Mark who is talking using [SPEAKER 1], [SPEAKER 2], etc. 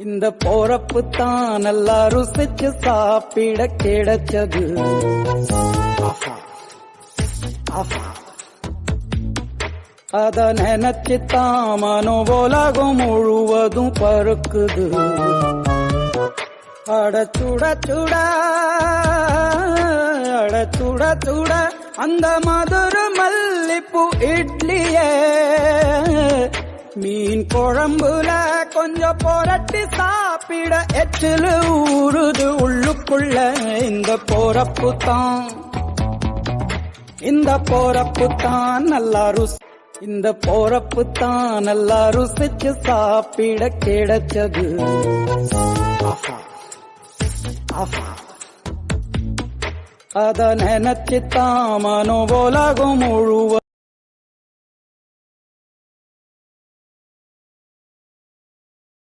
[SPEAKER 1] இந்த போறப்பு தான் நல்லா ருசிச்சு சாப்பிட கிடைச்சது. அத நினைச்சுத்தான் மனோ உலகம் முழுவதும் பருக்குது. அட சுட சுட அட சுட சுட அந்த மதுரை மல்லிப்பூ இட்லியே மீன் குழம்புல கொஞ்சம் புரட்டி சாப்பிட எச்சிலு ஊறுது உள்ளுக்குள்ள. இந்த போறப்பு தான் நல்லா இந்த போறப்பு தான் நல்லா ருசிச்சு சாப்பிட கிடைச்சது. அத நினைச்சுத்தான் மனோ உலகம் முழுவதும்